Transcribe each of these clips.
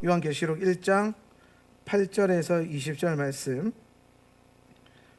요한계시록 1장 8절에서 20절 말씀.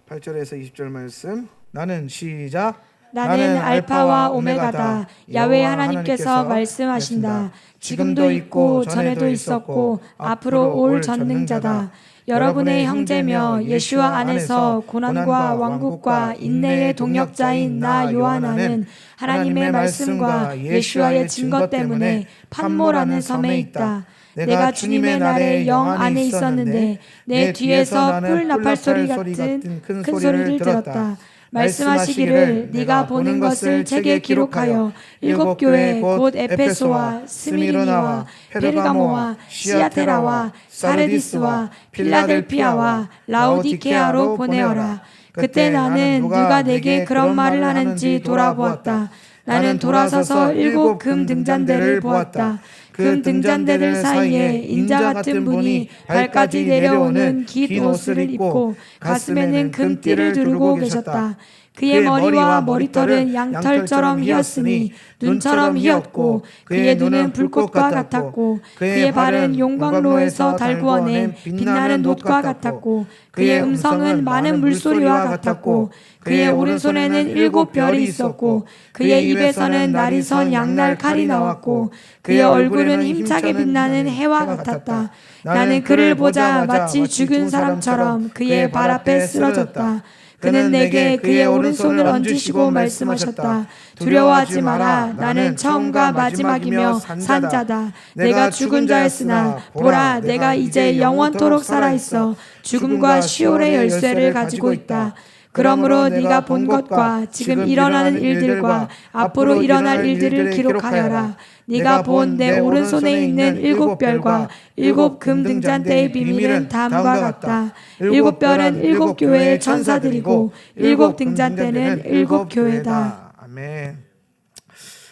8절에서 20절 말씀. 나는 시작. 나는 알파와 오메가다. 야훼 하나님께서 말씀하신다. 지금도 있고 전에도 있었고 앞으로 올 전능자다. 여러분의 형제며 예수와 안에서 고난과 왕국과 인내의 동역자인 나 요한나는 하나님의 말씀과 예수와의 증거 때문에 판모라는 섬에 있다. 내가 주님의 날에 영 안에 있었는데 내 뒤에서 뿔 나팔 소리 같은 큰 소리를 들었다. 말씀하시기를 네가 보는 것을 책에 기록하여 일곱 교회 곧 에페소와 스미르나와 페르가모와 시아테라와 사르디스와 필라델피아와 라오디게아로 보내어라. 그때 나는 누가 내게 그런 말을 하는지 돌아보았다. 나는 돌아서서 일곱 금 등잔대를 보았다. 금 등잔대들 사이에 인자 같은 분이 발까지 내려오는 긴 옷을 입고 가슴에는 금띠를 두르고 계셨다. 그의 머리와 머리털은 양털처럼 휘었으니 눈처럼 휘었고 그의 눈은 불꽃과 같았고 그의 발은 용광로에서 달구어낸 빛나는 놋과 같았고 그의 음성은 많은 물소리와 같았고 그의 오른손에는 일곱 별이 있었고 그의 입에서는 날이 선 양날 칼이 나왔고 그의 얼굴은 힘차게 빛나는 해와 같았다. 나는 그를 보자 마치 죽은 사람처럼 그의 발 앞에 쓰러졌다. 그는 내게 그의 오른손을 얹으시고 말씀하셨다. 두려워하지 마라. 나는 처음과 마지막이며 산자다. 내가 죽은 자였으나 보라, 내가 이제 영원토록 살아있어 죽음과 시올의 열쇠를 가지고 있다. 그러므로 네가 본 것과 지금 일어나는 일들과 앞으로 일어날 일들을 기록하여라. 네가 본 내 오른손에 있는 일곱 별과 일곱 금 등잔대의 비밀은 다음과 같다. 일곱 별은 일곱 교회의 천사들이고 일곱 등잔대는 일곱 교회다. 아멘.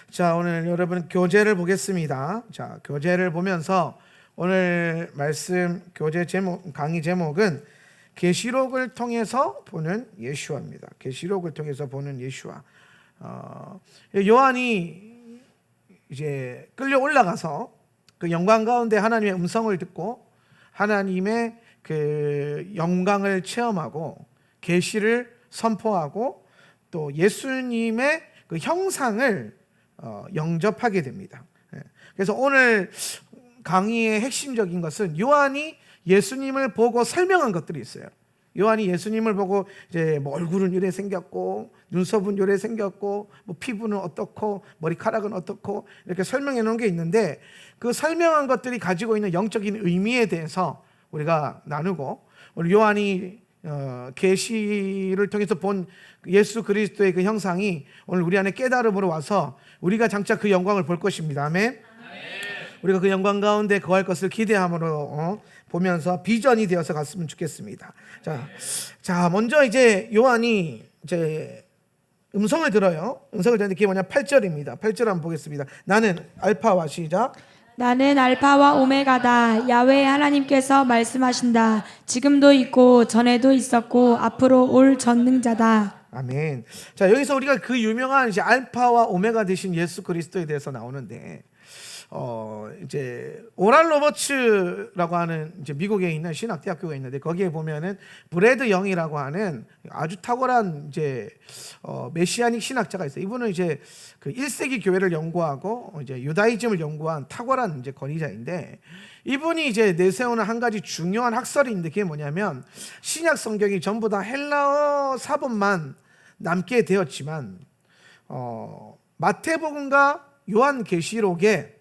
자, 오늘 여러분 교재를 보겠습니다. 자, 교재를 보면서 오늘 말씀 교재 제목, 강의 제목은 계시록을 통해서 보는 예수와입니다. 계시록을 통해서 보는 예수와. 요한이 이제 끌려 올라가서 그 영광 가운데 하나님의 음성을 듣고 하나님의 그 영광을 체험하고 계시를 선포하고 또 예수님의 그 형상을 영접하게 됩니다. 그래서 오늘 강의의 핵심적인 것은 요한이 예수님을 보고 설명한 것들이 있어요. 요한이 예수님을 보고 이제 뭐 얼굴은 이래 생겼고 눈썹은 이래 생겼고 뭐 피부는 어떻고 머리카락은 어떻고 이렇게 설명해 놓은 게 있는데 그 설명한 것들이 가지고 있는 영적인 의미에 대해서 우리가 나누고 오늘 요한이 계시를 통해서 본 예수 그리스도의 그 형상이 오늘 우리 안에 깨달음으로 와서 우리가 장차 그 영광을 볼 것입니다. 아멘. 우리가 그 영광 가운데 거할 것을 기대함으로 보면서 비전이 되어서 갔으면 좋겠습니다. 자, 먼저 이제 요한이 이제 음성을 들어요. 음성을 듣는데 그게 뭐냐? 8절입니다. 8절 한번 보겠습니다. 나는 알파와 시작. 나는 알파와 오메가다. 야훼 하나님께서 말씀하신다. 지금도 있고 전에도 있었고 앞으로 올 전능자다. 아멘. 자, 여기서 우리가 그 유명한 이제 알파와 오메가 되신 예수 그리스도에 대해서 나오는데 이제 오랄 로버츠라고 하는 이제 미국에 있는 신학대학교가 있는데 거기에 보면은 브래드 영이라고 하는 아주 탁월한 이제 메시아닉 신학자가 있어요. 이분은 이제 그 1세기 교회를 연구하고 이제 유다이즘을 연구한 탁월한 이제 권위자인데 이분이 이제 내세우는 한 가지 중요한 학설이 있는데 그게 뭐냐면 신약 성경이 전부 다 헬라어 사본만 남게 되었지만 마태복음과 요한계시록에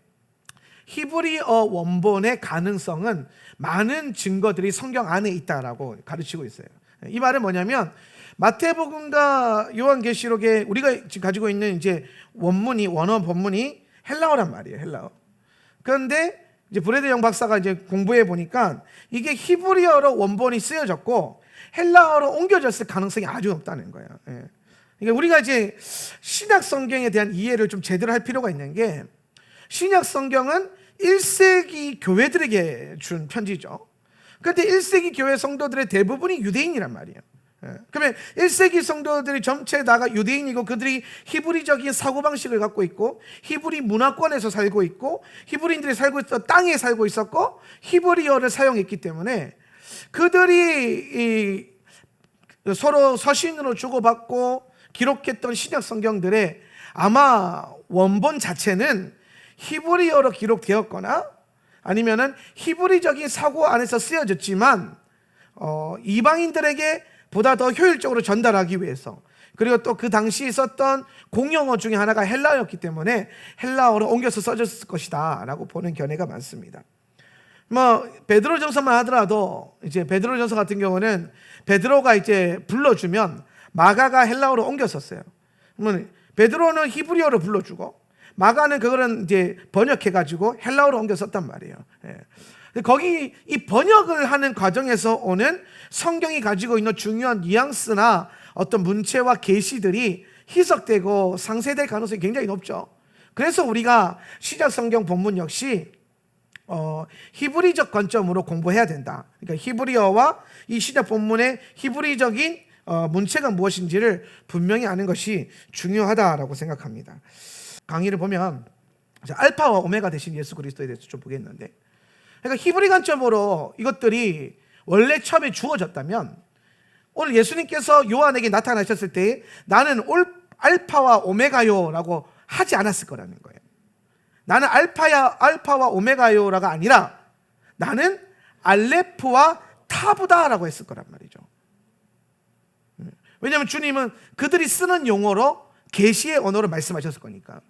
히브리어 원본의 가능성은 많은 증거들이 성경 안에 있다라고 가르치고 있어요. 이 말은 뭐냐면 마태복음과 요한계시록에 우리가 지금 가지고 있는 이제 원어 본문이 헬라어란 말이에요. 헬라어. 그런데 이제 브래드 영 박사가 이제 공부해 보니까 이게 히브리어로 원본이 쓰여졌고 헬라어로 옮겨졌을 가능성이 아주 높다는 거예요. 그러니까 우리가 이제 신약 성경에 대한 이해를 좀 제대로 할 필요가 있는 게 신약 성경은 1세기 교회들에게 준 편지죠. 그런데 1세기 교회 성도들의 대부분이 유대인이란 말이에요. 그러면 1세기 성도들이 전체 다가 유대인이고 그들이 히브리적인 사고방식을 갖고 있고 히브리 문화권에서 살고 있고 히브리인들이 살고 있던 땅에 살고 있었고 히브리어를 사용했기 때문에 그들이 서로 서신으로 주고받고 기록했던 신약 성경들의 아마 원본 자체는 히브리어로 기록되었거나 아니면은 히브리적인 사고 안에서 쓰여졌지만 이방인들에게 보다 더 효율적으로 전달하기 위해서 그리고 또 그 당시 있었던 공용어 중에 하나가 헬라어였기 때문에 헬라어로 옮겨서 써졌을 것이다 라고 보는 견해가 많습니다. 베드로전서만 하더라도 이제 베드로전서 같은 경우는 베드로가 이제 불러주면 마가가 헬라어로 옮겼었어요. 그러면 베드로는 히브리어로 불러주고 마가는 그거는 이제 번역해가지고 헬라어로 옮겨 썼단 말이에요. 거기 이 번역을 하는 과정에서 오는 성경이 가지고 있는 중요한 뉘앙스나 어떤 문체와 계시들이 희석되고 상쇄될 가능성이 굉장히 높죠. 그래서 우리가 시작 성경 본문 역시 히브리적 관점으로 공부해야 된다. 그러니까 히브리어와 이 시작 본문의 히브리적인 문체가 무엇인지를 분명히 아는 것이 중요하다라고 생각합니다. 강의를 보면 알파와 오메가 되신 예수 그리스도에 대해서 좀 보겠는데, 그러니까 히브리 관점으로 이것들이 원래 처음에 주어졌다면 오늘 예수님께서 요한에게 나타나셨을 때 나는 알파와 오메가요라고 하지 않았을 거라는 거예요. 나는 알파와 오메가요라가 아니라 나는 알레프와 타부다라고 했을 거란 말이죠. 왜냐하면 주님은 그들이 쓰는 용어로 계시의 언어로 말씀하셨을 거니까.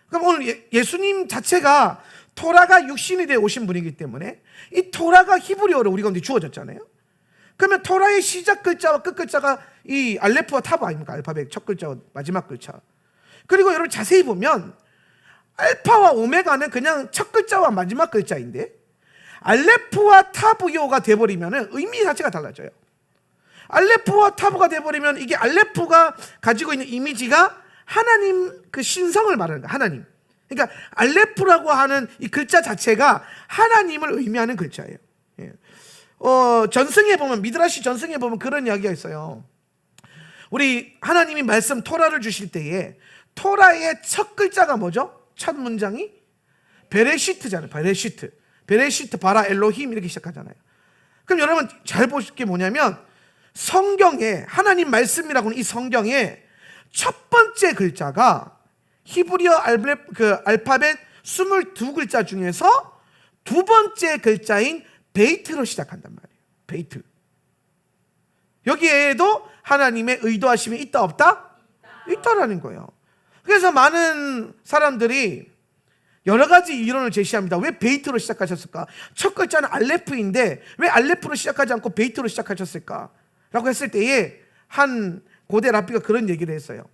그럼 오늘 예수님 자체가 토라가 육신이 되어 오신 분이기 때문에 이 토라가 히브리어로 우리 가운데 주어졌잖아요. 그러면 토라의 시작 글자와 끝 글자가 이 알레프와 타부 아닙니까? 알파벳 첫 글자와 마지막 글자. 그리고 여러분 자세히 보면 알파와 오메가는 그냥 첫 글자와 마지막 글자인데 알레프와 타부요가 돼버리면 의미 자체가 달라져요. 알레프와 타부가 돼버리면 이게 알레프가 가지고 있는 이미지가 하나님 그 신성을 말하는 거야. 하나님. 그러니까 알레프라고 하는 이 글자 자체가 하나님을 의미하는 글자예요. 전승에 보면 미드라시 전승에 보면 그런 이야기가 있어요. 우리 하나님이 말씀 토라를 주실 때에 토라의 첫 글자가 뭐죠? 첫 문장이 베레시트잖아요. 베레시트 바라 엘로힘 이렇게 시작하잖아요. 그럼 여러분 잘 보실 게 뭐냐면 성경에 하나님 말씀이라고는 이 성경에 첫 번째 글자가 히브리어 알파벳 22글자 중에서 두 번째 글자인 베이트로 시작한단 말이에요. 베이트. 여기에도 하나님의 의도하심이 있다 없다? 있다라는 거예요. 그래서 많은 사람들이 여러 가지 이론을 제시합니다. 왜 베이트로 시작하셨을까? 첫 글자는 알레프인데 왜 알레프로 시작하지 않고 베이트로 시작하셨을까? 라고 했을 때에 한 고대 랍비가 그런 얘기를 했어요.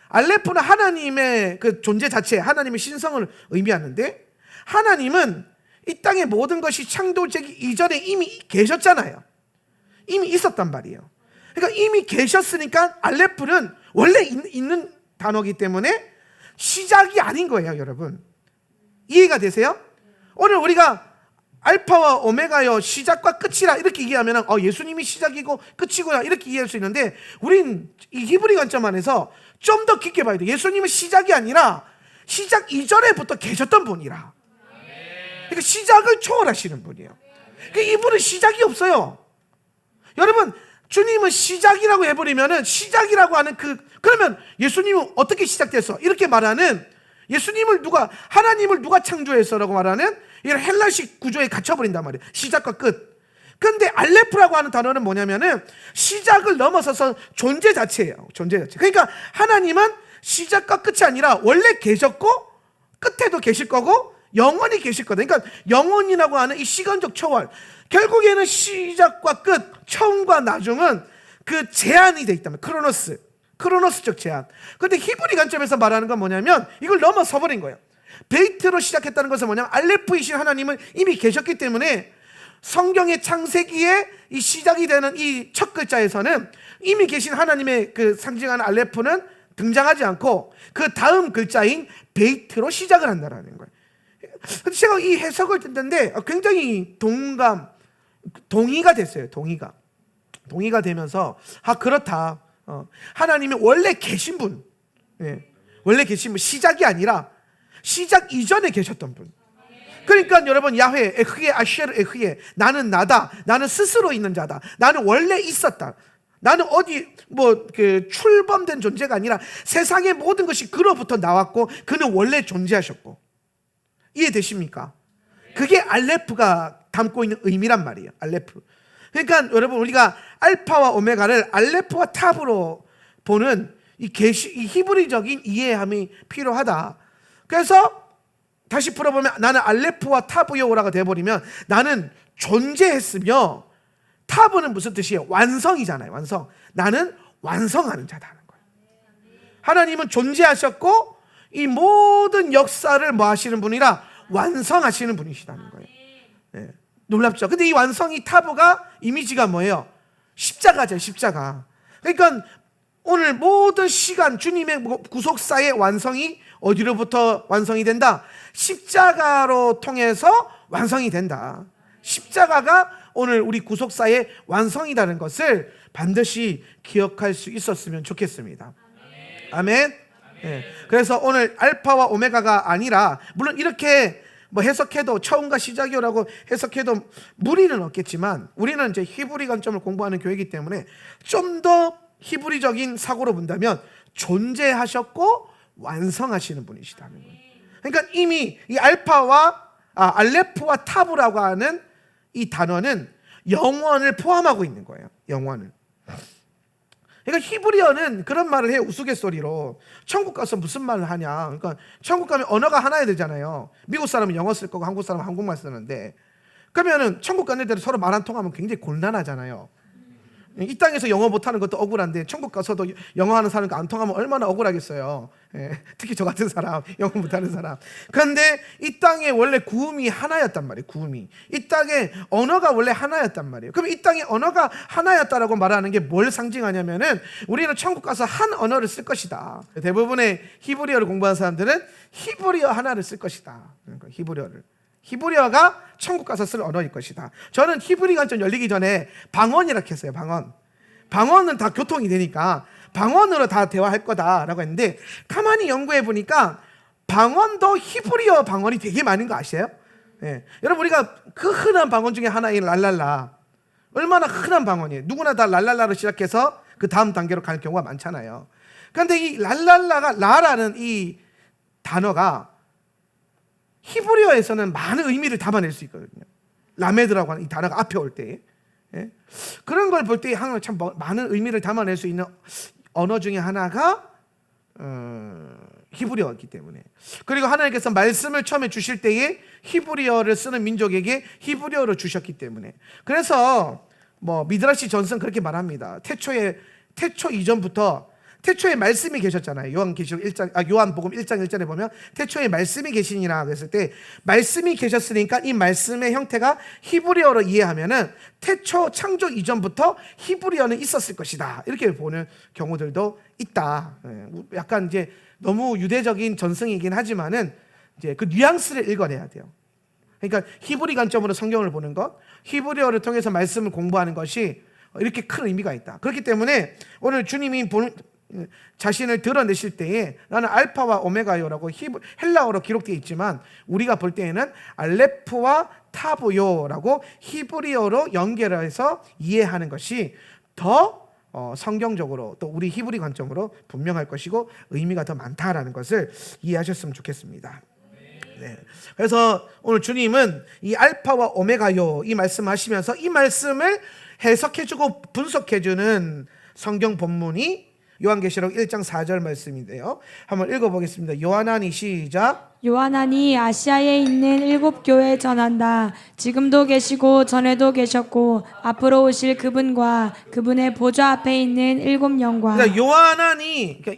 알레프는 하나님의 그 존재 자체, 하나님의 신성을 의미하는데 하나님은 이 땅의 모든 것이 창조되기 이전에 이미 계셨잖아요. 이미 있었단 말이에요. 그러니까 이미 계셨으니까 알레프는 원래 있는 단어이기 때문에 시작이 아닌 거예요, 여러분. 이해가 되세요? 오늘 우리가 알파와 오메가요 시작과 끝이라 이렇게 얘기하면 예수님이 시작이고 끝이구나 이렇게 이해할 수 있는데 우린 이 히브리 관점 안에서 좀 더 깊게 봐야 돼. 예수님은 시작이 아니라 시작 이전에부터 계셨던 분이라. 그러니까 시작을 초월하시는 분이에요. 그러니까 이분은 시작이 없어요. 여러분 주님은 시작이라고 해버리면은 시작이라고 하는 그러면 예수님은 어떻게 시작됐어? 이렇게 말하는 하나님을 누가 창조했어라고 말하는 이런 헬라식 구조에 갇혀버린단 말이에요. 시작과 끝. 근데 알레프라고 하는 단어는 뭐냐면은 시작을 넘어서서 존재 자체예요. 존재 자체. 그러니까 하나님은 시작과 끝이 아니라 원래 계셨고 끝에도 계실 거고 영원히 계실 거다. 그러니까 영원이라고 하는 이 시간적 초월. 결국에는 시작과 끝, 처음과 나중은 그 제한이 돼 있다면 크로노스적 제한. 근데 히브리 관점에서 말하는 건 뭐냐면 이걸 넘어서 버린 거예요. 베이트로 시작했다는 것은 뭐냐면 알레프이신 하나님은 이미 계셨기 때문에 성경의 창세기에 이 시작이 되는 이 첫 글자에서는 이미 계신 하나님의 그 상징하는 알레프는 등장하지 않고 그 다음 글자인 베이트로 시작을 한다는 거예요. 근데 제가 이 해석을 듣는데 굉장히 동의가 됐어요. 동의가. 동의가 되면서 그렇다. 하나님이 원래 계신 분, 원래 계신 분, 시작이 아니라 시작 이전에 계셨던 분. 그러니까 여러분, 야훼 에흐예 아쉐르 에흐예, 나는 나다, 나는 스스로 있는 자다, 나는 원래 있었다, 나는 어디 출범된 존재가 아니라 세상의 모든 것이 그로부터 나왔고 그는 원래 존재하셨고. 이해되십니까? 그게 알레프가 담고 있는 의미란 말이에요. 알레프. 그러니까 여러분, 우리가 알파와 오메가를 알레프와 탑으로 보는 이 히브리적인 이해함이 필요하다. 그래서 다시 풀어보면, 나는 알레프와 타브요라가 되어버리면 나는 존재했으며, 타브는 무슨 뜻이에요? 완성이잖아요. 완성. 나는 완성하는 자다는 거예요. 하나님은 존재하셨고 이 모든 역사를 뭐 하시는 분이라? 완성하시는 분이시다는 거예요. 네. 놀랍죠? 근데 이 완성이, 타브가 이미지가 뭐예요? 십자가죠. 십자가. 그러니까 오늘 모든 시간 주님의 구속사의 완성이 어디로부터 완성이 된다? 십자가로 통해서 완성이 된다. 십자가가 오늘 우리 구속사의 완성이라는 것을 반드시 기억할 수 있었으면 좋겠습니다. 아멘. 네. 그래서 오늘 알파와 오메가가 아니라, 물론 이렇게 해석해도, 처음과 시작이라고 해석해도 무리는 없겠지만, 우리는 이제 히브리 관점을 공부하는 교회이기 때문에 좀 더 히브리적인 사고로 본다면 존재하셨고 완성하시는 분이시다는 거예요. 그러니까 이미 이 알레프와 타브라고 하는 이 단어는 영원을 포함하고 있는 거예요. 영원을. 그러니까 히브리어는 그런 말을 해요. 우스갯소리로. 천국 가서 무슨 말을 하냐. 그러니까 천국 가면 언어가 하나야 되잖아요. 미국 사람은 영어 쓸 거고 한국 사람은 한국말 쓰는데, 그러면은 천국 가는 데로 서로 말 안 통하면 굉장히 곤란하잖아요. 이 땅에서 영어 못하는 것도 억울한데 천국 가서도 영어 하는 사람과 안 통하면 얼마나 억울하겠어요. 특히 저 같은 사람, 영어 못하는 사람. 그런데 이 땅에 원래 구음이 하나였단 말이에요. 구음이, 이 땅에 언어가 원래 하나였단 말이에요. 그럼 이 땅에 언어가 하나였다라고 말하는 게 뭘 상징하냐면은, 우리는 천국 가서 한 언어를 쓸 것이다. 대부분의 히브리어를 공부하는 사람들은 히브리어 하나를 쓸 것이다. 그러니까 히브리어가 천국 가서 쓸 언어일 것이다. 저는 히브리 관점 열리기 전에 방언이라고 했어요. 방언은 다 교통이 되니까 방언으로 다 대화할 거다라고 했는데, 가만히 연구해 보니까 방언도 히브리어 방언이 되게 많은 거 아시죠? 여러분, 우리가 그 흔한 방언 중에 하나인 랄랄라, 얼마나 흔한 방언이에요. 누구나 다 랄랄라로 시작해서 그 다음 단계로 갈 경우가 많잖아요. 그런데 이 랄랄라가, 라라는 이 단어가 히브리어에서는 많은 의미를 담아낼 수 있거든요. 라메드라고 하는 이 단어가 앞에 올 때, 그런 걸 볼 때 항상 참 많은 의미를 담아낼 수 있는 언어 중에 하나가 히브리어이기 때문에. 그리고 하나님께서 말씀을 처음에 주실 때에 히브리어를 쓰는 민족에게 히브리어로 주셨기 때문에. 그래서 미드라시 전승 그렇게 말합니다. 태초 이전부터, 태초에 말씀이 계셨잖아요. 요한복음 1장 1절에 보면 태초에 말씀이 계시니라 그랬을 때, 말씀이 계셨으니까 이 말씀의 형태가 히브리어로 이해하면은 태초 창조 이전부터 히브리어는 있었을 것이다, 이렇게 보는 경우들도 있다. 약간 이제 너무 유대적인 전승이긴 하지만은 이제 그 뉘앙스를 읽어내야 돼요. 그러니까 히브리 관점으로 성경을 보는 것, 히브리어를 통해서 말씀을 공부하는 것이 이렇게 큰 의미가 있다. 그렇기 때문에 오늘 주님이 자신을 드러내실 때에 나는 알파와 오메가요라고 헬라어로 기록되어 있지만, 우리가 볼 때에는 알레프와 타브요라고 히브리어로 연결해서 이해하는 것이 더 성경적으로, 또 우리 히브리 관점으로 분명할 것이고 의미가 더 많다라는 것을 이해하셨으면 좋겠습니다. 네. 그래서 오늘 주님은 이 알파와 오메가요 이 말씀하시면서 이 말씀을 해석해주고 분석해주는 성경 본문이 요한계시록 1장 4절 말씀인데요. 한번 읽어보겠습니다. 요한하니 시작. 요한하니 아시아에 있는 7 교회에 전한다. 지금도 계시고 전에도 계셨고 앞으로 오실 그분과 그분의 보좌 앞에 있는 7 영과. 그러니까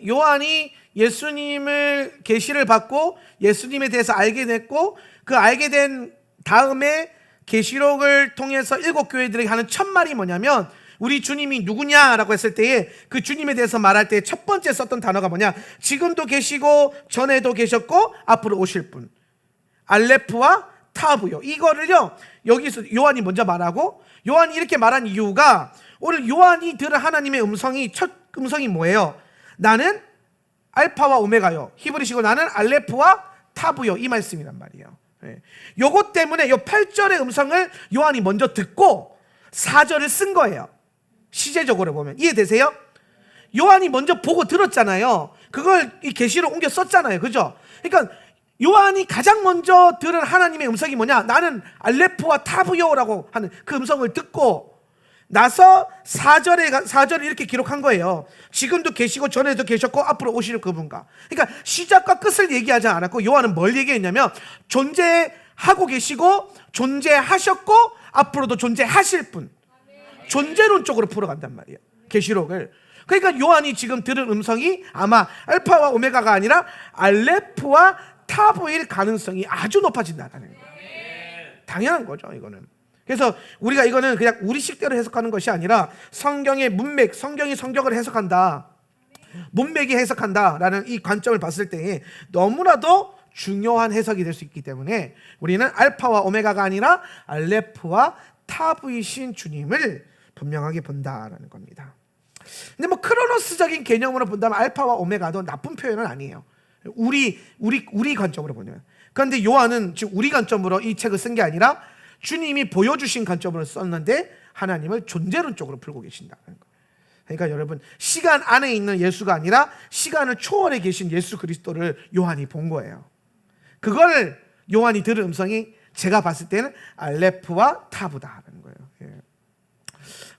요한이 예수님을 계시를 받고 예수님에 대해서 알게 됐고, 그 알게 된 다음에 계시록을 통해서 7 교회들에게 하는 첫 말이 뭐냐면, 우리 주님이 누구냐라고 했을 때에 그 주님에 대해서 말할 때 첫 번째 썼던 단어가 뭐냐? 지금도 계시고 전에도 계셨고 앞으로 오실 분. 알레프와 타부요. 이거를요 여기서 요한이 먼저 말하고, 요한이 이렇게 말한 이유가 오늘 요한이 들은 하나님의 음성이, 첫 음성이 뭐예요? 나는 알파와 오메가요. 히브리식으로 나는 알레프와 타부요. 이 말씀이란 말이에요. 요것 때문에 요 8절의 음성을 요한이 먼저 듣고 4절을 쓴 거예요. 시제적으로 보면 이해되세요? 요한이 먼저 보고 들었잖아요. 그걸 이 계시로 옮겨 썼잖아요. 그죠? 그러니까 요한이 가장 먼저 들은 하나님의 음성이 뭐냐? 나는 알레프와 타부요라고 하는 그 음성을 듣고 나서 4절을 이렇게 기록한 거예요. 지금도 계시고 전에도 계셨고 앞으로 오실 그분과. 그러니까 시작과 끝을 얘기하지 않았고, 요한은 뭘 얘기했냐면 존재하고 계시고 존재하셨고 앞으로도 존재하실 분, 존재론 쪽으로 풀어간단 말이에요, 계시록을. 그러니까 요한이 지금 들은 음성이 아마 알파와 오메가가 아니라 알레프와 타부일 가능성이 아주 높아진다는 거예요. 당연한 거죠, 이거는. 그래서 우리가 이거는 그냥 우리 식대로 해석하는 것이 아니라 성경의 문맥, 성경이 성경을 해석한다, 문맥이 해석한다라는 이 관점을 봤을 때 너무나도 중요한 해석이 될 수 있기 때문에 우리는 알파와 오메가가 아니라 알레프와 타부이신 주님을 분명하게 본다라는 겁니다. 근데 뭐 크로노스적인 개념으로 본다면 알파와 오메가도 나쁜 표현은 아니에요. 우리 관점으로 보면. 그런데 요한은 지금 우리 관점으로 이 책을 쓴 게 아니라 주님이 보여주신 관점으로 썼는데 하나님을 존재론 쪽으로 풀고 계신다는 거예요. 그러니까 여러분, 시간 안에 있는 예수가 아니라 시간을 초월해 계신 예수 그리스도를 요한이 본 거예요. 그걸 요한이 들은 음성이 제가 봤을 때는 알레프와 타부다라는 거예요.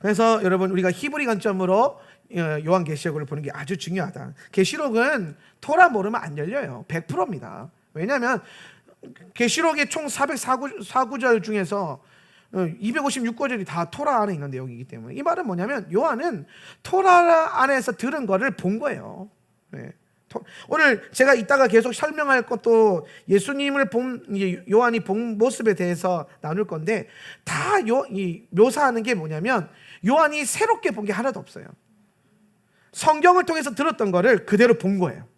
그래서 여러분, 우리가 히브리 관점으로 요한계시록을 보는 게 아주 중요하다. 계시록은 토라 모르면 안 열려요. 100%입니다. 왜냐하면 계시록의 총 404구절 중에서 256구절이 다 토라 안에 있는 내용이기 때문에, 이 말은 뭐냐면 요한은 토라 안에서 들은 거를 본 거예요. 오늘 제가 이따가 계속 설명할 것도 예수님을 본, 요한이 본 모습에 대해서 나눌 건데, 다 묘사하는 게 뭐냐면 요한이 새롭게 본 게 하나도 없어요. 성경을 통해서 들었던 거를 그대로 본 거예요.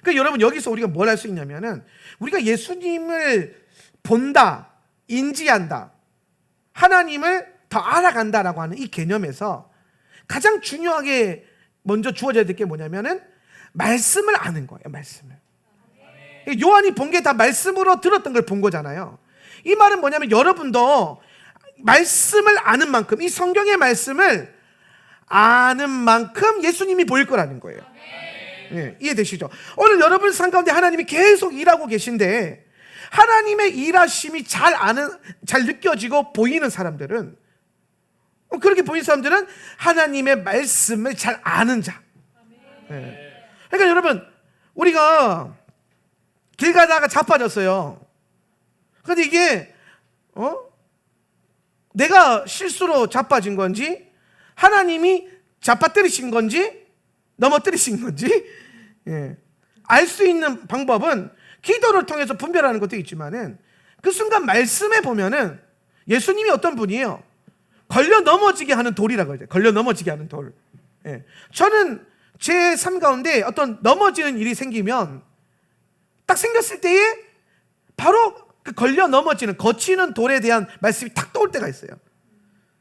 그러니까 여러분, 여기서 우리가 뭘 할 수 있냐면은, 우리가 예수님을 본다, 인지한다, 하나님을 더 알아간다라고 하는 이 개념에서 가장 중요하게 먼저 주어져야 될 게 뭐냐면은 말씀을 아는 거예요. 말씀을. 요한이 본 게 다 말씀으로 들었던 걸 본 거잖아요. 이 말은 뭐냐면 여러분도 말씀을 아는 만큼, 이 성경의 말씀을 아는 만큼 예수님이 보일 거라는 거예요. 이해되시죠? 오늘 여러분 삶 가운데 하나님이 계속 일하고 계신데, 하나님의 일하심이 잘 느껴지고 보이는 사람들은, 그렇게 보이는 사람들은 하나님의 말씀을 잘 아는 자. 그러니까 여러분, 우리가 길 가다가 자빠졌어요. 그런데 이게 내가 실수로 자빠진 건지, 하나님이 자빠뜨리신 건지, 넘어뜨리신 건지, 알 수 있는 방법은 기도를 통해서 분별하는 것도 있지만은, 그 순간 말씀에 보면은 예수님이 어떤 분이에요? 걸려 넘어지게 하는 돌이라고 해요. 걸려 넘어지게 하는 돌. 저는 제 삶 가운데 어떤 넘어지는 일이 생기면, 딱 생겼을 때에 바로 그 걸려 넘어지는, 거치는 돌에 대한 말씀이 탁 떠올 때가 있어요.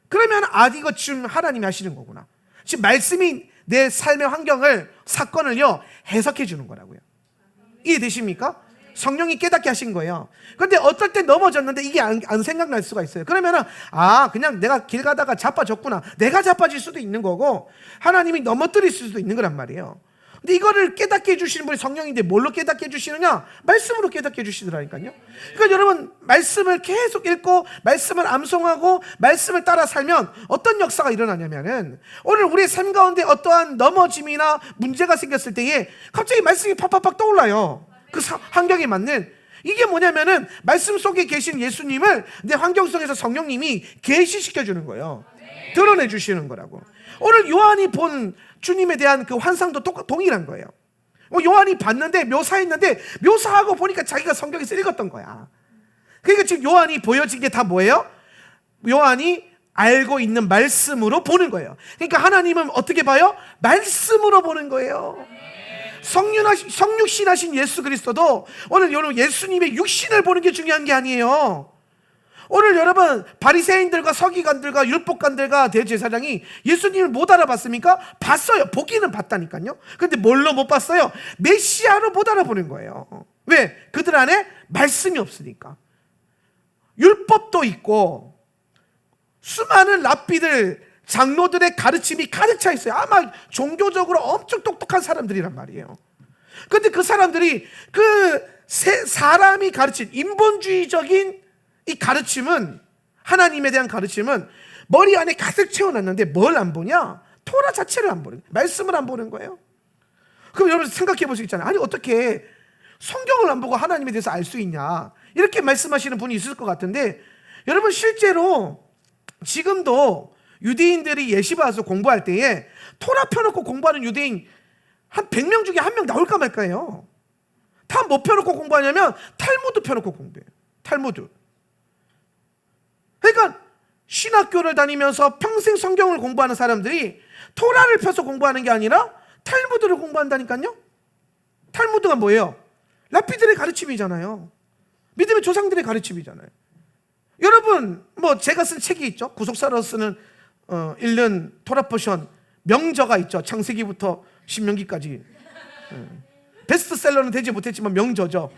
그러면 이거 지금 하나님이 하시는 거구나. 지금 말씀이 내 삶의 환경을, 사건을요 해석해 주는 거라고요. 이해되십니까? 성령이 깨닫게 하신 거예요. 그런데 어떨 때 넘어졌는데 이게 안 생각날 수가 있어요. 그러면은 그냥 내가 길 가다가 자빠졌구나, 내가 자빠질 수도 있는 거고, 하나님이 넘어뜨릴 수도 있는 거란 말이에요. 근데 이거를 깨닫게 해주시는 분이 성령인데, 뭘로 깨닫게 해주시느냐? 말씀으로 깨닫게 해주시더라니까요. 그러니까 여러분, 말씀을 계속 읽고 말씀을 암송하고 말씀을 따라 살면 어떤 역사가 일어나냐면은, 오늘 우리의 삶 가운데 어떠한 넘어짐이나 문제가 생겼을 때에 갑자기 말씀이 팍팍팍 떠올라요. 그 환경에 맞는. 이게 뭐냐면은 말씀 속에 계신 예수님을 내 환경 속에서 성령님이 계시시켜 주는 거예요. 드러내 주시는 거라고. 오늘 요한이 본 주님에 대한 그 환상도 동일한 거예요. 요한이 봤는데, 묘사했는데, 묘사하고 보니까 자기가 성경에서 읽었던 거야. 그러니까 지금 요한이 보여진 게 다 뭐예요? 요한이 알고 있는 말씀으로 보는 거예요. 그러니까 하나님은 어떻게 봐요? 말씀으로 보는 거예요. 성육신하신 예수 그리스도도 오늘 여러분 예수님의 육신을 보는 게 중요한 게 아니에요. 오늘 여러분 바리새인들과 서기관들과 율법관들과 대제사장이 예수님을 못 알아봤습니까? 봤어요. 보기는 봤다니까요. 근데 뭘로 못 봤어요? 메시아로 못 알아보는 거예요. 왜? 그들 안에 말씀이 없으니까. 율법도 있고 수많은 랍비들 장로들의 가르침이 가득 차 있어요. 아마 종교적으로 엄청 똑똑한 사람들이란 말이에요. 근데 그 사람들이 사람이 가르친 인본주의적인 이 가르침은, 하나님에 대한 가르침은 머리 안에 가득 채워놨는데 뭘 안 보냐? 토라 자체를 안 보는 거예요. 말씀을 안 보는 거예요. 그럼 여러분 생각해 볼 수 있잖아요. 아니 어떻게 성경을 안 보고 하나님에 대해서 알 수 있냐, 이렇게 말씀하시는 분이 있을 것 같은데, 여러분 실제로 지금도 유대인들이 예시바 와서 공부할 때에 토라 펴놓고 공부하는 유대인 한 100명 중에 1명 나올까 말까예요. 다 뭐 펴놓고 공부하냐면 탈무드 펴놓고 공부해요. 탈무드. 그러니까 신학교를 다니면서 평생 성경을 공부하는 사람들이 토라를 펴서 공부하는 게 아니라 탈무드를 공부한다니까요. 탈무드가 뭐예요? 랍비들의 가르침이잖아요. 믿음의 조상들의 가르침이잖아요. 여러분 뭐 제가 쓴 책이 있죠. 구속사로 쓰는 읽는 토라 포션 명저가 있죠. 창세기부터 신명기까지. 베스트셀러는 되지 못했지만 명저죠.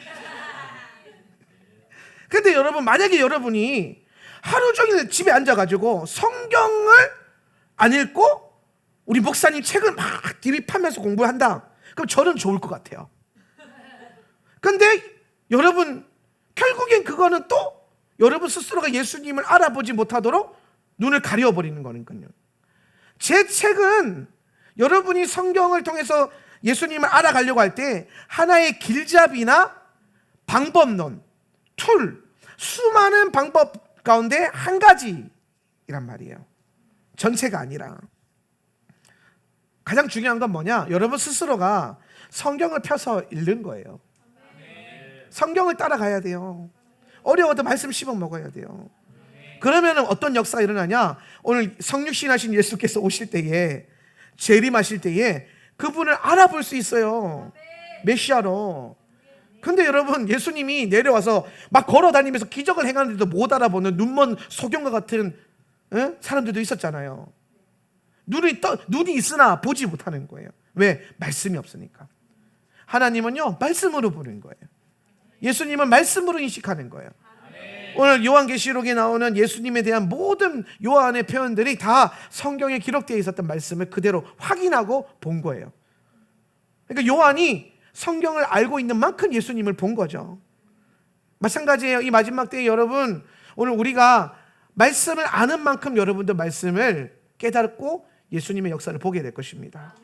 근데 여러분 만약에 여러분이 하루 종일 집에 앉아가지고 성경을 안 읽고 우리 목사님 책을 막 디립하면서 공부한다, 그럼 저는 좋을 것 같아요. 근데 여러분 결국엔 그거는 또 여러분 스스로가 예수님을 알아보지 못하도록 눈을 가려버리는 거니까요. 제 책은 여러분이 성경을 통해서 예수님을 알아가려고 할 때 하나의 길잡이나 방법론, 툴, 수많은 방법 가운데 한 가지란 말이에요. 전체가 아니라. 가장 중요한 건 뭐냐? 여러분 스스로가 성경을 펴서 읽는 거예요. 성경을 따라가야 돼요. 어려워도 말씀 씹어 먹어야 돼요. 그러면 어떤 역사가 일어나냐? 오늘 성육신하신 예수께서 오실 때에, 재림하실 때에 그분을 알아볼 수 있어요. 메시아로. 근데 여러분 예수님이 내려와서 막 걸어다니면서 기적을 행하는데도 못 알아보는 눈먼 소경과 같은 사람들도 있었잖아요. 눈이 있으나 보지 못하는 거예요. 왜? 말씀이 없으니까. 하나님은요 말씀으로 보는 거예요. 예수님은 말씀으로 인식하는 거예요. 오늘 요한계시록에 나오는 예수님에 대한 모든 요한의 표현들이 다 성경에 기록되어 있었던 말씀을 그대로 확인하고 본 거예요. 그러니까 요한이 성경을 알고 있는 만큼 예수님을 본 거죠. 마찬가지예요. 이 마지막 때에 여러분, 오늘 우리가 말씀을 아는 만큼 여러분도 말씀을 깨닫고 예수님의 역사를 보게 될 것입니다.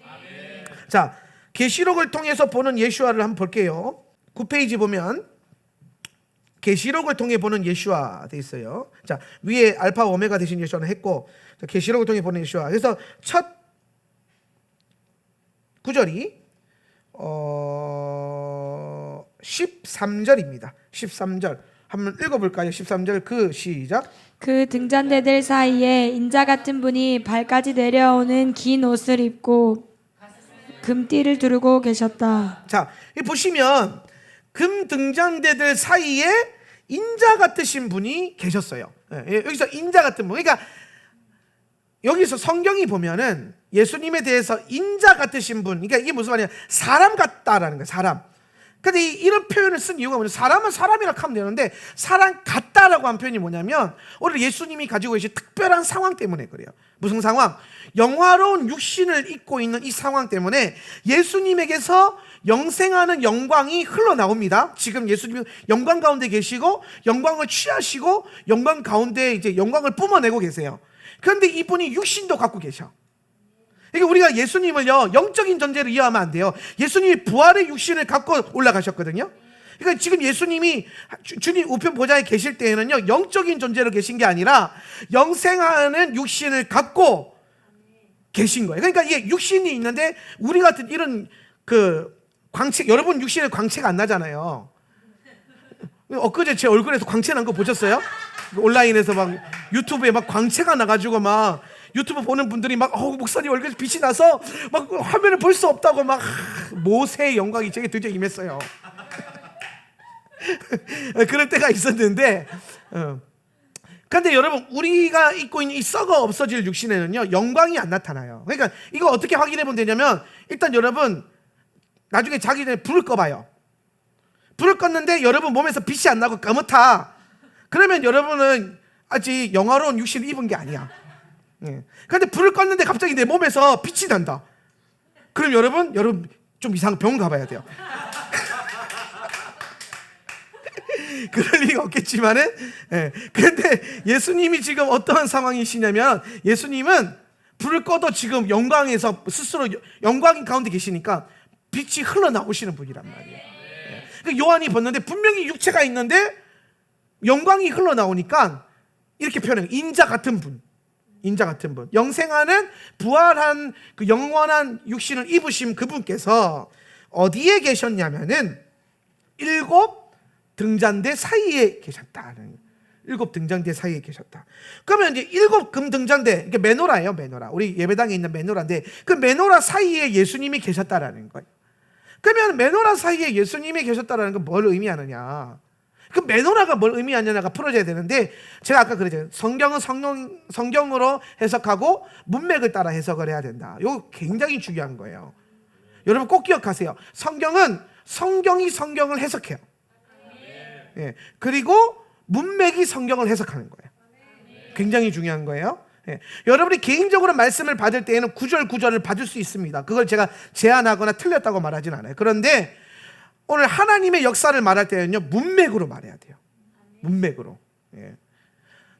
자, 계시록을 통해서 보는 예수와를 한번 볼게요. 9페이지 보면 계시록을 통해 보는 예수와 돼 있어요. 자, 위에 알파 오메가 되신 예수와는 했고, 계시록을 통해 보는 예수와. 그래서 첫 구절이 13절입니다. 13절 한번 읽어볼까요? 13절 시작. 그 등잔대들 사이에 인자 같은 분이 발까지 내려오는 긴 옷을 입고 금띠를 두르고 계셨다. 자, 보시면 금 등잔대들 사이에 인자 같으신 분이 계셨어요. 여기서 인자 같은 분, 그러니까 여기서 성경이 보면은 예수님에 대해서 인자 같으신 분, 그러니까 이게 무슨 말이냐, 사람 같다라는 거예요. 사람. 근데 이런 표현을 쓴 이유가 뭐냐, 사람은 사람이라고 하면 되는데 사람 같다라고 한 표현이 뭐냐면 오늘 예수님이 가지고 계신 특별한 상황 때문에 그래요. 무슨 상황? 영화로운 육신을 입고 있는 이 상황 때문에 예수님에게서 영생하는 영광이 흘러나옵니다. 지금 예수님은 영광 가운데 계시고 영광을 취하시고 영광 가운데 이제 영광을 뿜어내고 계세요. 그런데 이분이 육신도 갖고 계셔. 그러니까 우리가 예수님을요 영적인 존재로 이해하면 안 돼요. 예수님이 부활의 육신을 갖고 올라가셨거든요. 그러니까 지금 예수님이 주님 우편 보좌에 계실 때에는요 영적인 존재로 계신 게 아니라 영생하는 육신을 갖고 계신 거예요. 그러니까 이게 육신이 있는데 우리 같은 이런 그 광채, 여러분 육신에 광채가 안 나잖아요. 엊그제 제 얼굴에서 광채 난 거 보셨어요? 온라인에서 막 유튜브에 막 광채가 나가지고 막 유튜브 보는 분들이 막 목사님 얼굴에 빛이 나서 막 화면을 볼 수 없다고 막 모세의 영광이 제게 드디어 임했어요. 그럴 때가 있었는데 그런데 여러분, 우리가 입고 있는 이 썩어 없어질 육신에는요 영광이 안 나타나요. 그러니까 이거 어떻게 확인해 보면 되냐면, 일단 여러분 나중에 자기 전에 불을 꺼봐요. 불을 껐는데 여러분 몸에서 빛이 안 나고 까맣다. 그러면 여러분은 아직 영화로운 육신을 입은 게 아니야. 그런데 불을 껐는데 갑자기 내 몸에서 빛이 난다. 그럼 여러분 좀 이상한 병원 가봐야 돼요. 그럴 리가 없겠지만은, 그런데 예수님이 지금 어떠한 상황이시냐면, 예수님은 불을 꺼도 지금 영광에서 스스로 영광 가운데 계시니까 빛이 흘러나오시는 분이란 말이에요. 그 요한이 봤는데 분명히 육체가 있는데 영광이 흘러나오니까 이렇게 표현해요. 인자 같은 분. 인자 같은 분. 영생하는 부활한 그 영원한 육신을 입으신 그분께서 어디에 계셨냐면은 7 등잔대 사이에 계셨다는. 7 등잔대 사이에 계셨다. 그러면 이제 7 금 등잔대, 이게 메노라예요, 메노라. 우리 예배당에 있는 메노라인데 그 메노라 사이에 예수님이 계셨다라는 거예요. 그러면 메노라 사이에 예수님이 계셨다라는 건 뭘 의미하느냐? 그 메노라가 뭘 의미하느냐가 풀어져야 되는데, 제가 아까 그랬잖아요. 성경은 성경으로 해석하고 문맥을 따라 해석을 해야 된다. 이거 굉장히 중요한 거예요. 여러분 꼭 기억하세요. 성경은 성경이 성경을 해석해요. 그리고 문맥이 성경을 해석하는 거예요. 굉장히 중요한 거예요. 여러분이 개인적으로 말씀을 받을 때에는 구절을 받을 수 있습니다. 그걸 제가 제안하거나 틀렸다고 말하진 않아요. 그런데 오늘 하나님의 역사를 말할 때는요 문맥으로 말해야 돼요. 문맥으로.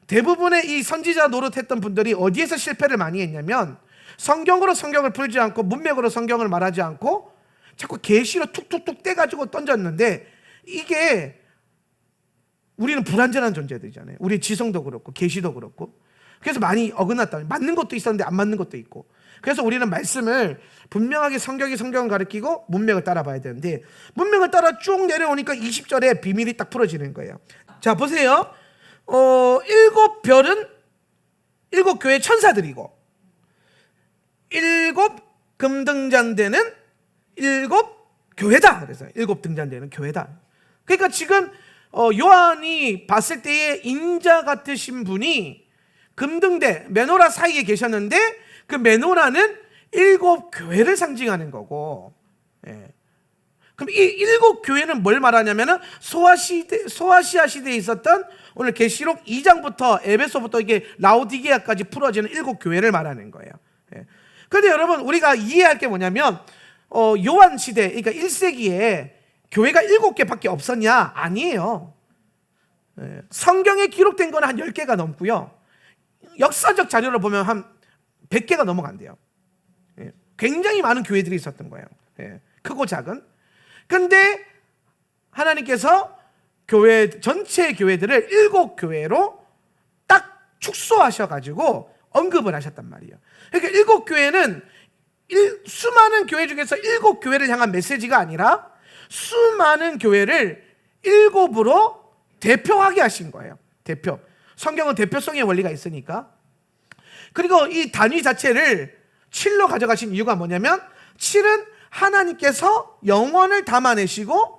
대부분의 이 선지자 노릇했던 분들이 어디에서 실패를 많이 했냐면, 성경으로 성경을 풀지 않고 문맥으로 성경을 말하지 않고 자꾸 계시로 툭툭툭 떼가지고 던졌는데, 이게 우리는 불완전한 존재들이잖아요. 우리 지성도 그렇고 계시도 그렇고. 그래서 많이 어긋났다. 맞는 것도 있었는데 안 맞는 것도 있고. 그래서 우리는 말씀을 분명하게 성경을 가리키고 문맥을 따라 봐야 되는데, 문맥을 따라 쭉 내려오니까 20절에 비밀이 딱 풀어지는 거예요. 자, 보세요. 7 별은 7 교회 천사들이고, 7 금등잔대는 7 교회다. 그래서 7 등잔대는 교회다. 그러니까 지금 요한이 봤을 때의 인자 같으신 분이 금등대, 메노라 사이에 계셨는데, 그 메노라는 7 교회를 상징하는 거고, 그럼 이 7 교회는 뭘 말하냐면은 소아시아 시대에 있었던, 오늘 계시록 2장부터 에베소부터 이게 라오디게아까지 풀어지는 7 교회를 말하는 거예요. 그런데 여러분, 우리가 이해할 게 뭐냐면, 요한 시대, 그러니까 1세기에 교회가 7개밖에 없었냐? 아니에요. 성경에 기록된 건 한 10개가 넘고요. 역사적 자료를 보면 한 100개가 넘어간대요. 굉장히 많은 교회들이 있었던 거예요. 크고 작은. 근데 하나님께서 교회, 전체 교회들을 7 교회로 딱 축소하셔가지고 언급을 하셨단 말이에요. 그러니까 7 교회는 수많은 교회 중에서 7 교회를 향한 메시지가 아니라 수많은 교회를 7으로 대표하게 하신 거예요. 대표. 성경은 대표성의 원리가 있으니까. 그리고 이 단위 자체를 7로 가져가신 이유가 뭐냐면, 7은 하나님께서 영원을 담아내시고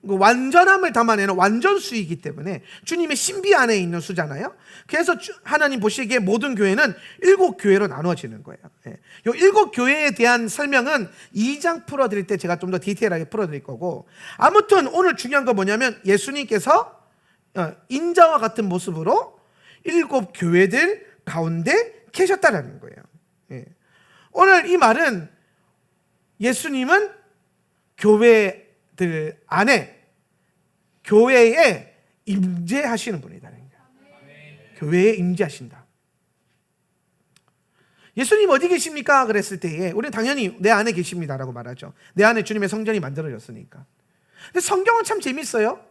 완전함을 담아내는 완전수이기 때문에 주님의 신비 안에 있는 수잖아요. 그래서 하나님 보시기에 모든 교회는 7 교회로 나누어지는 거예요. 이 7 교회에 대한 설명은 2장 풀어드릴 때 제가 좀 더 디테일하게 풀어드릴 거고, 아무튼 오늘 중요한 건 뭐냐면, 예수님께서 인자와 같은 모습으로 7 교회들 가운데 계셨다라는 거예요. 오늘 이 말은 예수님은 교회들 안에, 교회에 임재하시는 분이다. 교회에 임재하신다. 예수님 어디 계십니까? 그랬을 때에 우리는 당연히 내 안에 계십니다라고 말하죠. 내 안에 주님의 성전이 만들어졌으니까. 근데 성경은 참 재밌어요.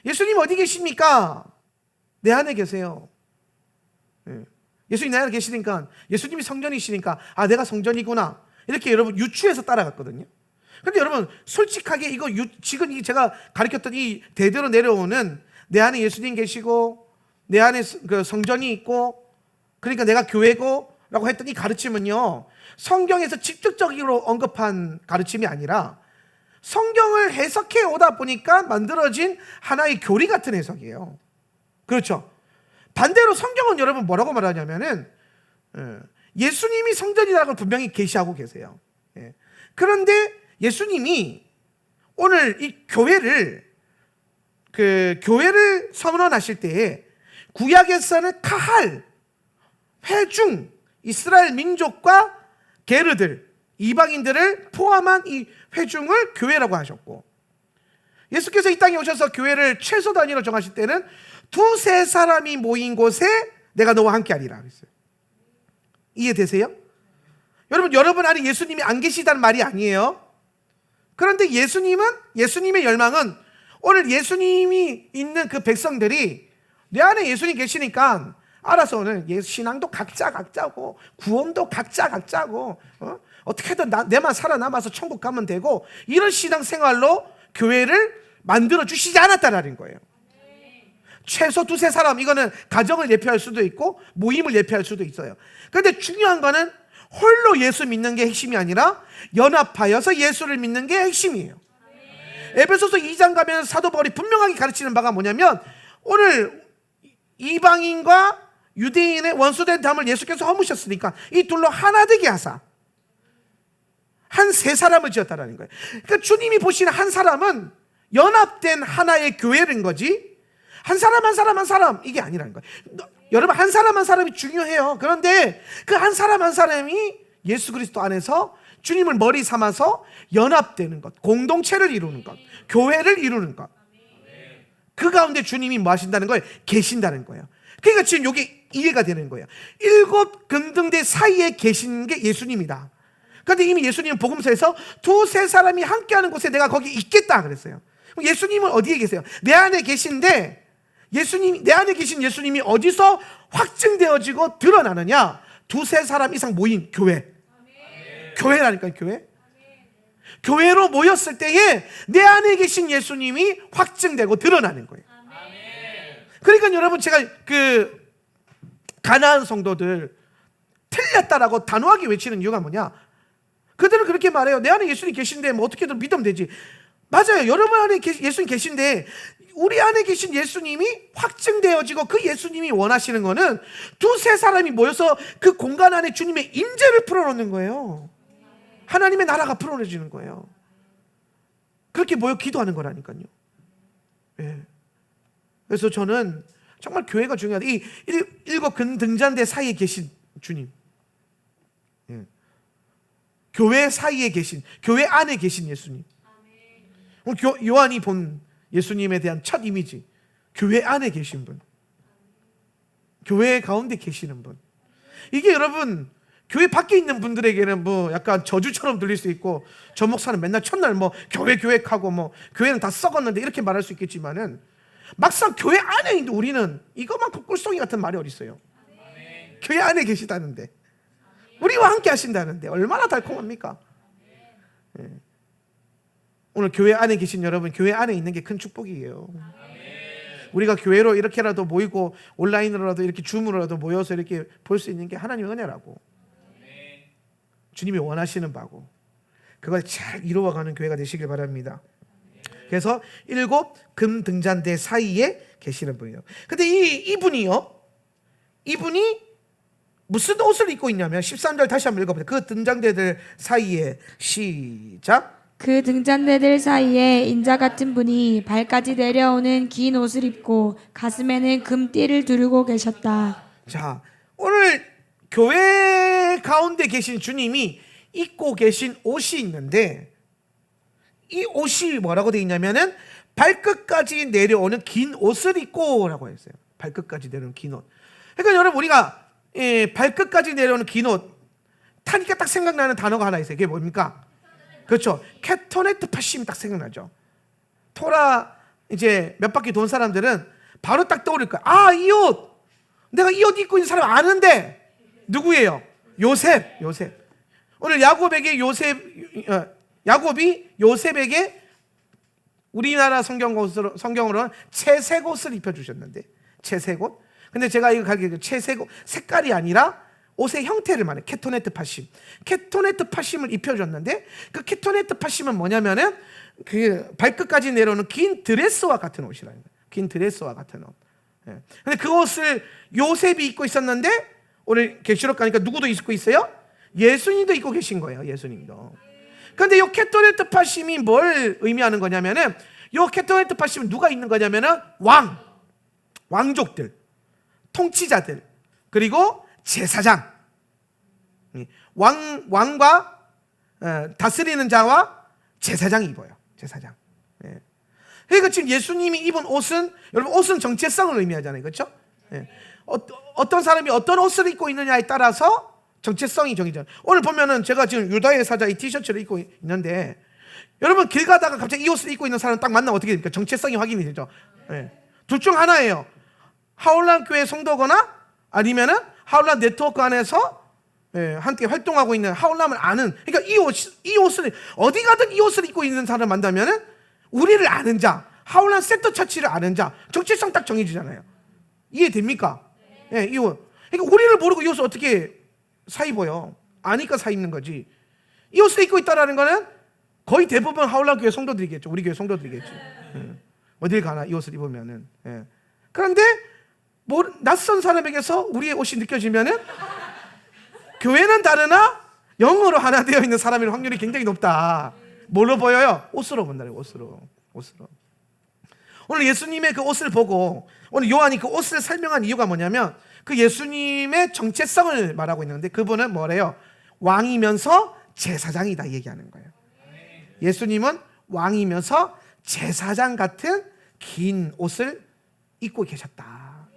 예수님 어디 계십니까? 내 안에 계세요. 예수님 내 안에 계시니까, 예수님이 성전이시니까, 아, 내가 성전이구나, 이렇게 여러분 유추해서 따라갔거든요. 근데 여러분 솔직하게 이거 지금 제가 가르쳤던 이 대대로 내려오는, 내 안에 예수님 계시고 내 안에 그 성전이 있고, 그러니까 내가 교회고 라고 했던 이 가르침은요, 성경에서 직접적으로 언급한 가르침이 아니라 성경을 해석해 오다 보니까 만들어진 하나의 교리 같은 해석이에요. 그렇죠? 반대로 성경은 여러분 뭐라고 말하냐면은 예수님이 성전이라는 걸 분명히 계시하고 계세요. 그런데 예수님이 오늘 이 교회를 선언하실 때에 구약에서는 카할, 회중, 이스라엘 민족과 게르들, 이방인들을 포함한 이 회중을 교회라고 하셨고, 예수께서 이 땅에 오셔서 교회를 최소 단위로 정하실 때는 두세 사람이 모인 곳에 내가 너와 함께 하리라 그랬어요. 이해되세요? 여러분 안에 예수님이 안 계시다는 말이 아니에요. 그런데 예수님의 열망은 오늘 예수님이 있는 그 백성들이 내 안에 예수님 계시니까 알아서 오늘 신앙도 각자고 구원도 각자고 어떻게든 내만 살아남아서 천국 가면 되고, 이런 신앙생활로 교회를 만들어 주시지 않았다라는 거예요. 최소 두세 사람, 이거는 가정을 예표할 수도 있고 모임을 예표할 수도 있어요. 그런데 중요한 거는 홀로 예수 믿는 게 핵심이 아니라 연합하여서 예수를 믿는 게 핵심이에요. 에베소서 2장 가면 사도 바울이 분명하게 가르치는 바가 뭐냐면, 오늘 이방인과 유대인의 원수된 담을 예수께서 허무셨으니까 이 둘로 하나 되게 하사 한 세 사람을 지었다라는 거예요. 그러니까 주님이 보시는 한 사람은 연합된 하나의 교회인 거지, 한 사람 이게 아니라는 거예요. 여러분, 한 사람이 중요해요. 그런데 그 한 사람이 예수 그리스도 안에서 주님을 머리 삼아서 연합되는 것, 공동체를 이루는 것, 교회를 이루는 것, 그 가운데 주님이 뭐 하신다는 거예요? 계신다는 거예요. 그러니까 지금 여기 이해가 되는 거예요. 7 금등대 사이에 계신 게 예수님이다. 그런데 이미 예수님은 복음서에서 두세 사람이 함께하는 곳에 내가 거기 있겠다 그랬어요. 예수님은 어디에 계세요? 내 안에 계신데, 내 안에 계신 예수님이 어디서 확증되어지고 드러나느냐? 두세 사람 이상 모인 교회. 교회라니까요, 교회. 교회로 모였을 때에 내 안에 계신 예수님이 확증되고 드러나는 거예요. 그러니까 여러분, 제가 가나안 성도들 틀렸다라고 단호하게 외치는 이유가 뭐냐? 그들은 그렇게 말해요. 내 안에 예수님 계신데 뭐 어떻게든 믿으면 되지. 맞아요. 여러분 안에 예수님 계신데, 우리 안에 계신 예수님이 확증되어지고 그 예수님이 원하시는 거는 두세 사람이 모여서 그 공간 안에 주님의 임재를 풀어놓는 거예요. 하나님의 나라가 풀어내지는 거예요. 그렇게 모여 기도하는 거라니까요. 예. 그래서 저는 정말 교회가 중요하다. 이 7 금등잔대 사이에 계신 주님, 예. 교회 사이에 계신, 교회 안에 계신 예수님. 오늘 요한이 본 예수님에 대한 첫 이미지, 교회 안에 계신 분, 교회 가운데 계시는 분. 이게 여러분, 교회 밖에 있는 분들에게는 뭐 약간 저주처럼 들릴 수 있고, 저 목사는 맨날 첫날 뭐 교회하고 뭐 교회는 다 썩었는데 이렇게 말할 수 있겠지만은, 막상 교회 안에 있는 우리는 이것만큼 꿀송이 같은 말이 어디 있어요? 교회 안에 계시다는데, 우리와 함께 하신다는데 얼마나 달콤합니까? 예. 오늘 교회 안에 계신 여러분, 교회 안에 있는 게 큰 축복이에요. 우리가 교회로 이렇게라도 모이고 온라인으로라도 이렇게 줌으로라도 모여서 이렇게 볼 수 있는 게 하나님의 은혜라고, 주님이 원하시는 바고, 그걸 잘 이루어가는 교회가 되시길 바랍니다. 그래서 7 금등잔대 사이에 계시는 분이요. 근데 이분이 무슨 옷을 입고 있냐면, 13절 다시 한번 읽어보세요. 그 등잔대들 사이에, 시작. 그 등잔대들 사이에 인자 같은 분이 발까지 내려오는 긴 옷을 입고 가슴에는 금띠를 두르고 계셨다. 자, 오늘 교회 가운데 계신 주님이 입고 계신 옷이 있는데, 이 옷이 뭐라고 되어 있냐면은 발끝까지 내려오는 긴 옷을 입고 라고 했어요. 발끝까지 내려오는 긴 옷. 그러니까 여러분, 우리가 발끝까지 내려오는 긴 옷 타니까 딱 생각나는 단어가 하나 있어요. 그게 뭡니까? 그렇죠. 케토네트 파심이 딱 생각나죠. 토라 이제 몇 바퀴 돈 사람들은 바로 딱 떠오를 거야. 아, 이 옷, 내가 이 옷 입고 있는 사람 아는데 누구예요? 요셉. 오늘 야곱이 요셉에게 우리나라 성경으로는 채색옷을 입혀주셨는데, 채색옷. 근데 제가 이거 가르쳐, 채색옷 색깔이 아니라 옷의 형태를 말해. 케토네트 파심. 케토네트 파심을 입혀줬는데 그 케토네트 파심은 뭐냐면은 그 발끝까지 내려오는 긴 드레스와 같은 옷이라는 거예요. 긴 드레스와 같은 옷. 예. 근데 그 옷을 요셉이 입고 있었는데 오늘 계시록 가니까 누구도 입고 있어요? 예수님도 입고 계신 거예요. 예수님도. 근데 이 케토네트 파심이 뭘 의미하는 거냐면은 이 케토네트 파심은 누가 있는 거냐면은 왕족들, 통치자들, 그리고 제사장. 왕과 다스리는 자와 제사장이 입어요. 제사장. 예. 그러니까 지금 예수님이 입은 옷은, 여러분, 옷은 정체성을 의미하잖아요. 그렇죠? 예. 어떤 사람이 어떤 옷을 입고 있느냐에 따라서 정체성이 정해져요. 오늘 보면은 제가 지금 유다의 사자 이 티셔츠를 입고 있는데, 여러분 길 가다가 갑자기 이 옷을 입고 있는 사람 딱 만나면 어떻게 됩니까? 정체성이 확인이 되죠. 예. 둘 중 하나예요. 하울란 교회 성도거나 아니면은 하울란 네트워크 안에서 함께 활동하고 있는, 하울람을 아는, 그러니까 이 옷을 어디 가든 이 옷을 입고 있는 사람을 만나면은 우리를 아는 자, 하울란 세터 처치를 아는 자, 정체성 딱 정해지잖아요. 이해됩니까? 예, 이 옷. 그러니까 우리를 모르고 이 옷을 어떻게 사 입어요? 아니까 사 입는 거지. 이 옷을 입고 있다라는 거는 거의 대부분 하울람 교회 성도들이겠죠. 우리 교회 성도들이겠죠. 어딜 가나 이 옷을 입으면은. 예. 그런데 낯선 사람에게서 우리의 옷이 느껴지면은 교회는 다르나 영으로 하나 되어 있는 사람일 확률이 굉장히 높다. 뭘로 보여요? 옷으로 본다는 거예요. 옷으로. 오늘 예수님의 그 옷을 보고 오늘 요한이 그 옷을 설명한 이유가 뭐냐면 그 예수님의 정체성을 말하고 있는데 그분은 뭐래요? 왕이면서 제사장이다 얘기하는 거예요. 예수님은 왕이면서 제사장 같은 긴 옷을 입고 계셨다.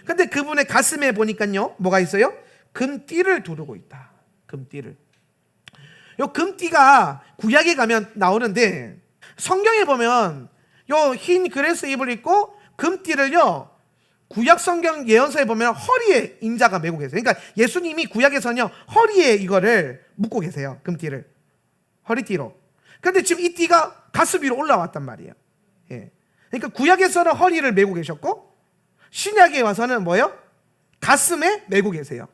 근데 그분의 가슴에 보니까요 뭐가 있어요? 금띠를 두르고 있다. 금띠를. 요 금띠가 구약에 가면 나오는데 성경에 보면 요 흰 그레스 입을 입고 금띠를요 구약 성경 예언서에 보면 허리에 인자가 메고 계세요. 그러니까 예수님이 구약에서는요 허리에 이거를 묶고 계세요. 금띠를 허리띠로. 근데 지금 이 띠가 가슴 위로 올라왔단 말이에요. 예. 그러니까 구약에서는 허리를 메고 계셨고 신약에 와서는 뭐예요? 가슴에 메고 계세요.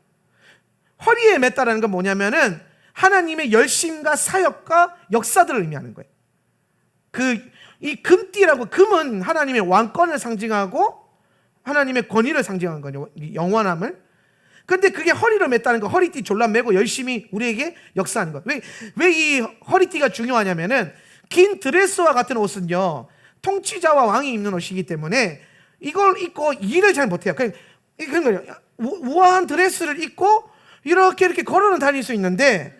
허리에 맸다라는 건 뭐냐면은 하나님의 열심과 사역과 역사들을 의미하는 거예요. 이 금띠라고, 금은 하나님의 왕권을 상징하고 하나님의 권위를 상징하는 거죠. 영원함을. 근데 그게 허리로 맸다는 거, 허리띠 졸라 매고 열심히 우리에게 역사하는 거. 왜 이 허리띠가 중요하냐면은 긴 드레스와 같은 옷은요 통치자와 왕이 입는 옷이기 때문에 이걸 입고 일을 잘 못해요. 그런 거예요. 우아한 드레스를 입고 이렇게 걸어는 다닐 수 있는데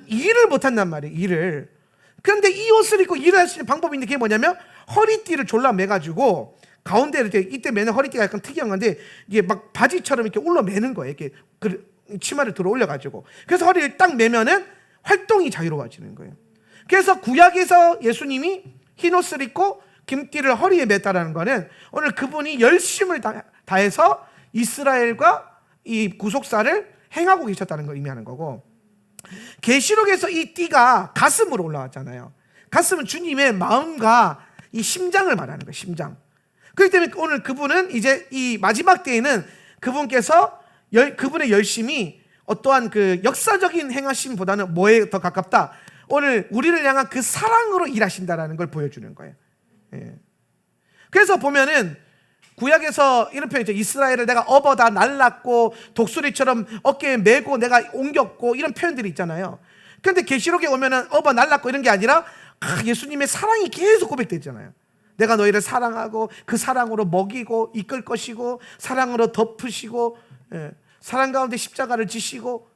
일을 못한단 말이에요. 일을. 그런데 이 옷을 입고 일을 할 수 있는 방법이 있는데 그게 뭐냐면 허리띠를 졸라 매가지고 가운데 이렇게 이때 매는 허리띠가 약간 특이한 건데 이게 막 바지처럼 이렇게 올라 매는 거예요. 이렇게 치마를 들어 올려가지고. 그래서 허리를 딱 매면은 활동이 자유로워지는 거예요. 그래서 구약에서 예수님이 흰 옷을 입고 금띠를 허리에 맸다라는 거는 오늘 그분이 열심을 다해서 이스라엘과 이 구속사를 행하고 계셨다는 걸 의미하는 거고, 계시록에서 이 띠가 가슴으로 올라왔잖아요. 가슴은 주님의 마음과 이 심장을 말하는 거예요. 심장. 그렇기 때문에 오늘 그분은 이제 이 마지막 때에는 그분께서 그분의 열심이 어떠한 그 역사적인 행하심보다는 뭐에 더 가깝다? 오늘 우리를 향한 그 사랑으로 일하신다라는 걸 보여주는 거예요. 예. 그래서 보면은 구약에서 이런 표현이죠. 이스라엘을 내가 업어다 날랐고 독수리처럼 어깨에 메고 내가 옮겼고 이런 표현들이 있잖아요. 그런데 계시록에 오면은 업어 날랐고 이런 게 아니라 예수님의 사랑이 계속 고백되잖아요. 내가 너희를 사랑하고 그 사랑으로 먹이고 이끌 것이고 사랑으로 덮으시고 사랑 가운데 십자가를 지시고.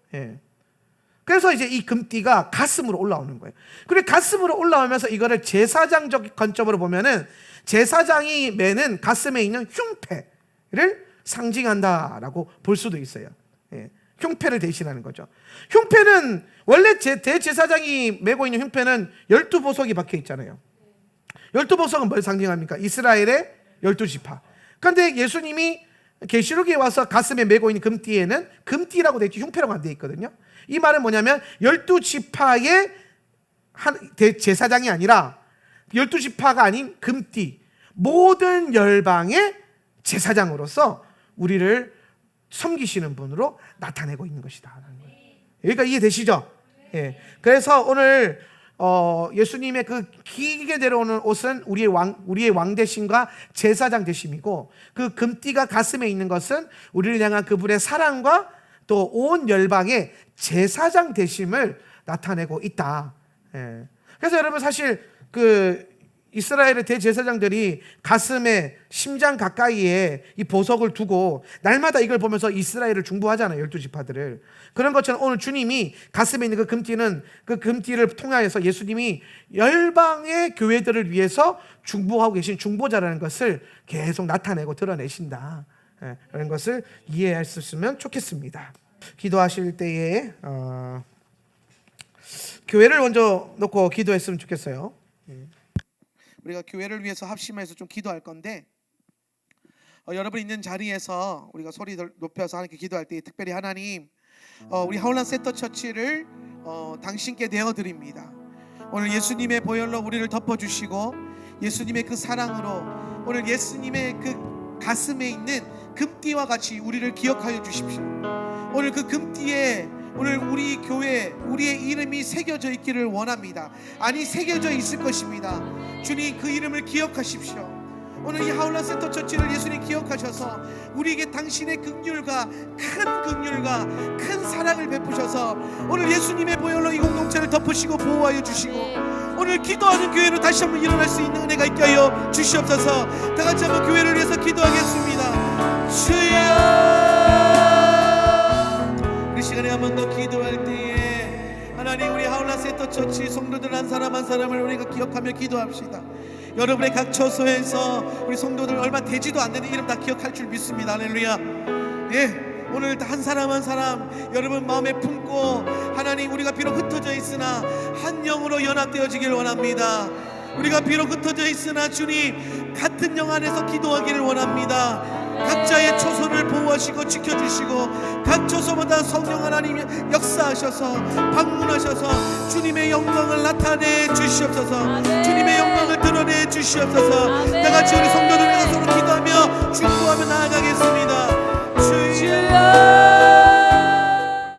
그래서 이제 이 금띠가 가슴으로 올라오는 거예요. 그리고 가슴으로 올라오면서 이거를 제사장적 관점으로 보면은 제사장이 매는 가슴에 있는 흉패를 상징한다라고 볼 수도 있어요. 흉패를 대신하는 거죠. 흉패는 원래 대제사장이 메고 있는 흉패는 12보석이 박혀 있잖아요. 12보석은 뭘 상징합니까? 이스라엘의 12지파. 그런데 예수님이 계시록에 와서 가슴에 메고 있는 금띠에는 금띠라고 되어 있지 흉패라고 안 되어 있거든요. 이 말은 뭐냐면 12지파의 제사장이 아니라 12지파가 아닌 금띠, 모든 열방의 제사장으로서 우리를 섬기시는 분으로 나타내고 있는 것이다. 여기가 이해되시죠? 예. 그래서 오늘 예수님의 그 길게 내려오는 옷은 우리의 왕 되심과 제사장 되심이고, 그 금띠가 가슴에 있는 것은 우리를 향한 그분의 사랑과 또 온 열방의 제사장 되심을 나타내고 있다. 예. 그래서 여러분, 사실 그 이스라엘의 대제사장들이 가슴에, 심장 가까이에 이 보석을 두고 날마다 이걸 보면서 이스라엘을 중보하잖아요. 12지파들을. 그런 것처럼 오늘 주님이 가슴에 있는 그 금띠는, 그 금띠를 통하여서 예수님이 열방의 교회들을 위해서 중보하고 계신 중보자라는 것을 계속 나타내고 드러내신다. 그런 것을 이해하셨으면 좋겠습니다. 기도하실 때에 교회를 먼저 놓고 기도했으면 좋겠어요. 우리가 교회를 위해서 합심해서 좀 기도할 건데, 여러분 있는 자리에서 우리가 소리 높여서 하나님께 기도할 때 특별히 하나님, 우리 하울란 세터 처치를 당신께 내어드립니다. 오늘 예수님의 보혈로 우리를 덮어주시고 예수님의 그 사랑으로 오늘 예수님의 그 가슴에 있는 금띠와 같이 우리를 기억하여 주십시오. 오늘 그 금띠에 오늘 우리 교회, 우리의 이름이 새겨져 있기를 원합니다. 아니, 새겨져 있을 것입니다. 주님, 그 이름을 기억하십시오. 오늘 이 하울란 센터 처치를 예수님 기억하셔서 우리에게 당신의 긍휼과 큰 사랑을 베푸셔서 오늘 예수님의 보혈로 이 공동체를 덮으시고 보호하여 주시고, 오늘 기도하는 교회로 다시 한번 일어날 수 있는 은혜가 있게 하여 주시옵소서. 다 같이 한번 교회를 위해서 기도하겠습니다. 주여, 이 시간에 한 번 더 기도할 때에 하나님, 우리 하울란 센터 처치 성도들 한 사람 한 사람을 우리가 기억하며 기도합시다. 여러분의 각 처소에서 우리 성도들 얼마 되지도 않는 이름 다 기억할 줄 믿습니다. 할렐루야. 예, 오늘 한 사람 한 사람 여러분 마음에 품고, 하나님, 우리가 비록 흩어져 있으나 한 영으로 연합되어지기를 원합니다. 우리가 비록 흩어져 있으나 주님 같은 영 안에서 기도하기를 원합니다. 각자의 처소를 보호하시고 지켜주시고 각 처소마다 성령 하나님 역사하셔서 방문하셔서 주님의 영광을 나타내 주시옵소서. 아멘. 주님의 영광을 드러내 주시옵소서. 아멘. 다 같이 우리 성도들과 서로 기도하며 중보하며 나아가겠습니다. 주여.